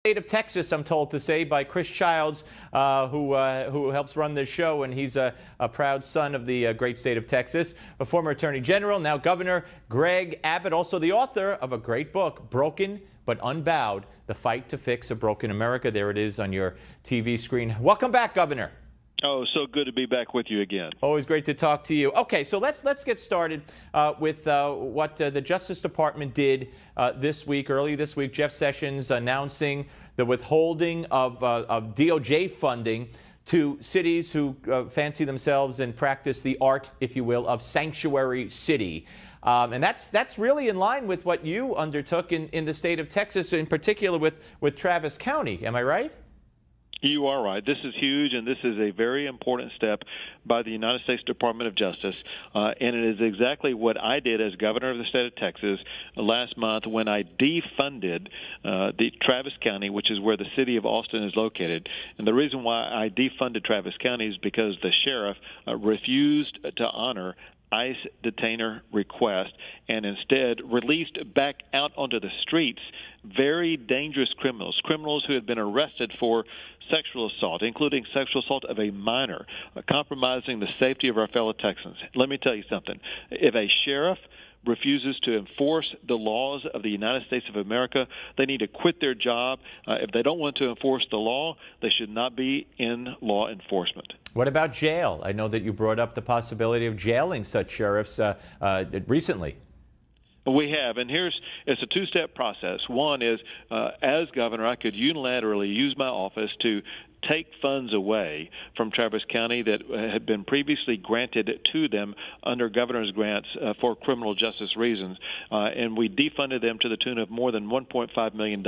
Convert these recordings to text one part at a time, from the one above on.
State of Texas, I'm told to say, by Chris Childs, who helps run this show, and he's a proud son of the great state of Texas. A former Attorney General, now Governor Greg Abbott, also the author of a great book, Broken but Unbowed: The Fight to Fix a Broken America. There it is on your TV screen. Welcome back, Governor. Oh, so good to be back with you again. Always great to talk to you. Okay, so let's get started with what the Justice Department did early this week. Jeff Sessions announcing the withholding of DOJ funding to cities who fancy themselves and practice the art, if you will, of sanctuary city. And that's really in line with what you undertook in the state of Texas, in particular with Travis County. Am I right? You are right. This is huge, and this is a very important step by the United States Department of Justice, and it is exactly what I did as governor of the state of Texas last month when I defunded the Travis County, which is where the city of Austin is located. And the reason why I defunded Travis County is because the sheriff refused to honor ICE detainer request and instead released back out onto the streets very dangerous criminals who had been arrested for sexual assault, including sexual assault of a minor, compromising the safety of our fellow Texans. Let me tell you something. If a sheriff refuses to enforce the laws of the United States of America, they need to quit their job. If they don't want to enforce the law, they should not be in law enforcement. What about jail? I know that you brought up the possibility of jailing such sheriffs recently. We have, and it's a two-step process. One is, as governor, I could unilaterally use my office to take funds away from Travis County that had been previously granted to them under governor's grants for criminal justice reasons, and we defunded them to the tune of more than $1.5 million.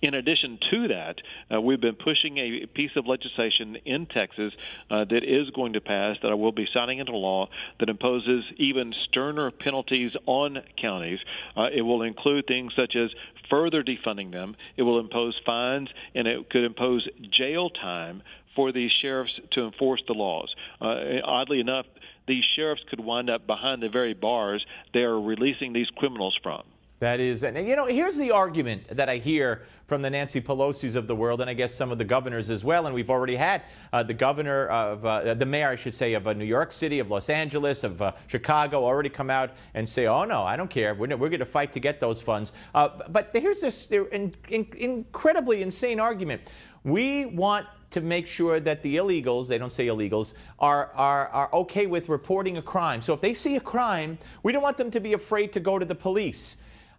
In addition to that, we've been pushing a piece of legislation in Texas that is going to pass, that I will be signing into law, that imposes even sterner penalties on counties. It will include things such as further defunding them. It will impose fines, and it could impose jail time for these sheriffs to enforce the laws. Oddly enough, these sheriffs could wind up behind the very bars they are releasing these criminals from. That is, and you know, here's the argument that I hear from the Nancy Pelosi's of the world, and I guess some of the governors as well. And we've already had the governor of, the mayor, I should say, of New York City, of Los Angeles, of Chicago, already come out and say, oh, no, I don't care. We're going to fight to get those funds. But here's this incredibly insane argument. We want to make sure that the illegals, they don't say illegals, are okay with reporting a crime. So if they see a crime, we don't want them to be afraid to go to the police.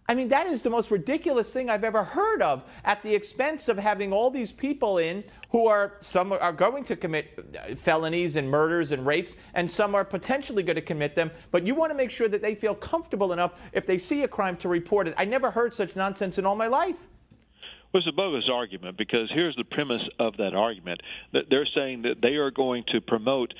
I mean, that is the most ridiculous thing I've ever heard of, at the expense of having all these people in who some are going to commit felonies and murders and rapes, and some are potentially going to commit them. But you want to make sure that they feel comfortable enough if they see a crime to report it. I never heard such nonsense in all my life. Well, it's a bogus argument, because here's the premise of that argument. That they're saying that they are going to promote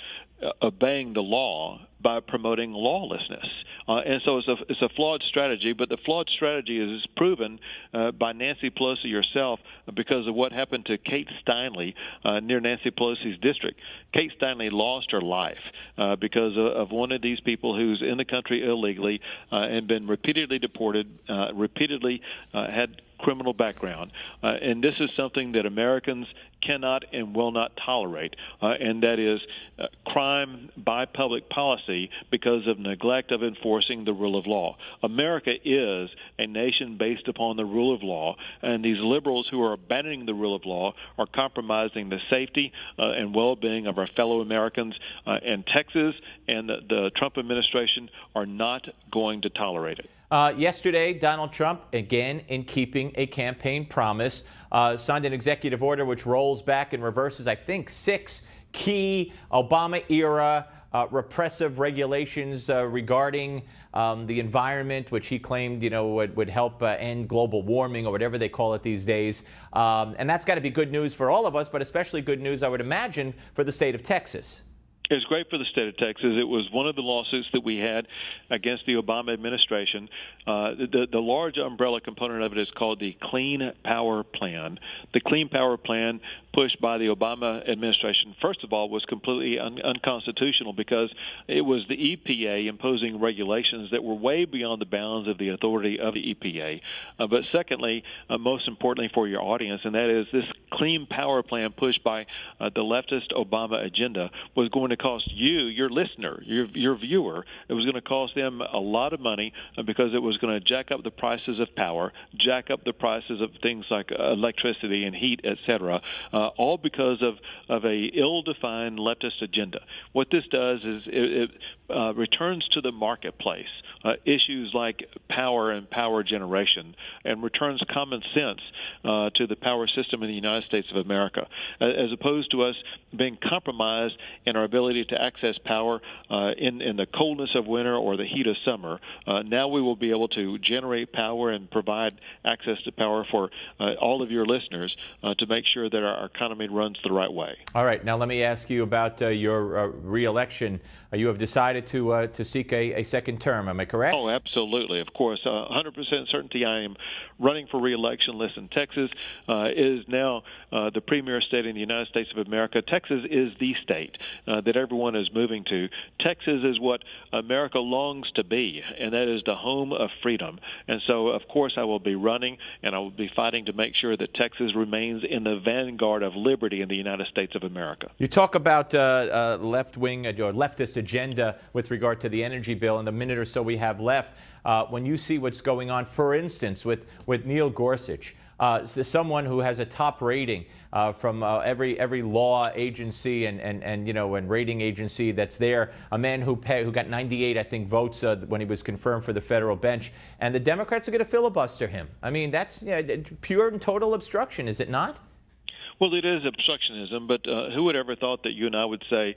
obeying the law by promoting lawlessness. And so it's a flawed strategy, but the flawed strategy is proven by Nancy Pelosi herself because of what happened to Kate Steinle near Nancy Pelosi's district. Kate Steinle lost her life because of one of these people who's in the country illegally and been repeatedly deported, repeatedly had criminal background. And this is something that Americans cannot and will not tolerate, and that is crime by public policy because of neglect of enforcing the rule of law. America is a nation based upon the rule of law, and these liberals who are abandoning the rule of law are compromising the safety and well-being of our fellow Americans, and Texas and the Trump administration are not going to tolerate it. Yesterday, Donald Trump, again in keeping a campaign promise, signed an executive order which rolls back and reverses, I think, 6 key Obama-era repressive regulations regarding the environment, which he claimed, would help end global warming, or whatever they call it these days. And that's got to be good news for all of us, but especially good news, I would imagine, for the state of Texas. It's great for the state of Texas. It was one of the lawsuits that we had against the Obama administration. The large umbrella component of it is called the Clean Power Plan. The Clean Power Plan pushed by the Obama administration, first of all, was completely unconstitutional because it was the EPA imposing regulations that were way beyond the bounds of the authority of the EPA. But secondly, most importantly for your audience, and that is this Clean Power Plan pushed by the leftist Obama agenda was going to cost you, your listener, your viewer, it was going to cost them a lot of money because it was going to jack up the prices of power, jack up the prices of things like electricity and heat, etc., all because of a ill-defined leftist agenda. What this does is it returns to the marketplace issues like power and power generation and returns common sense to the power system in the United States of America, as opposed to us being compromised in our ability to access power in the coldness of winter or the heat of summer. Now we will be able to generate power and provide access to power for all of your listeners to make sure that our economy runs the right way. All right. Now let me ask you about your re-election. You have decided to seek a second term. Am I correct? Oh, absolutely. Of course. 100% certainty I am running for re-election. Listen, Texas is now the premier state in the United States of America. Texas is the state that everyone is moving to. Texas is what America longs to be, and that is the home of freedom. And so, of course, I will be running, and I will be fighting to make sure that Texas remains in the vanguard of liberty in the United States of America. You talk about left-wing or leftist agenda with regard to the energy bill in the minute or so we have left. When you see what's going on, for instance, with Neil Gorsuch, someone who has a top rating from every law agency and rating agency that's there, a man who got 98, I think, votes when he was confirmed for the federal bench, and the Democrats are going to filibuster him. I mean, that's pure and total obstruction, is it not? Well, it is obstructionism, but who would ever thought that you and I would say,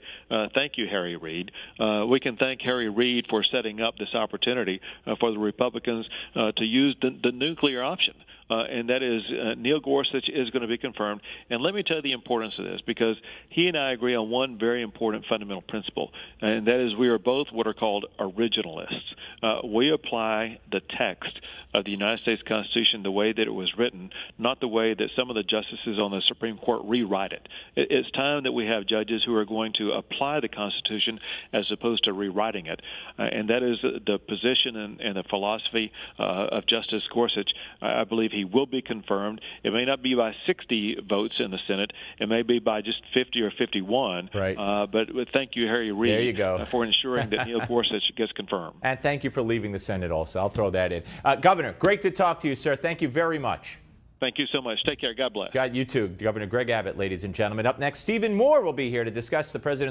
thank you, Harry Reid. We can thank Harry Reid for setting up this opportunity for the Republicans to use the nuclear option. And that is Neil Gorsuch is going to be confirmed. And let me tell you the importance of this, because he and I agree on one very important fundamental principle, and that is we are both what are called originalists. We apply the text of the United States Constitution the way that it was written, not the way that some of the justices on the Supreme Court rewrite it. It's time that we have judges who are going to apply the Constitution as opposed to rewriting it. And that is the position and the philosophy of Justice Gorsuch. I believe he will be confirmed. It may not be by 60 votes in the Senate. It may be by just 50 or 51. Right. But thank you, Harry Reid, there you go. For ensuring that Neil Gorsuch gets confirmed. And thank you for leaving the Senate also. I'll throw that in. Governor, great to talk to you, sir. Thank you very much. Thank you so much. Take care. God bless. God, you too. Governor Greg Abbott, ladies and gentlemen. Up next, Stephen Moore will be here to discuss the president.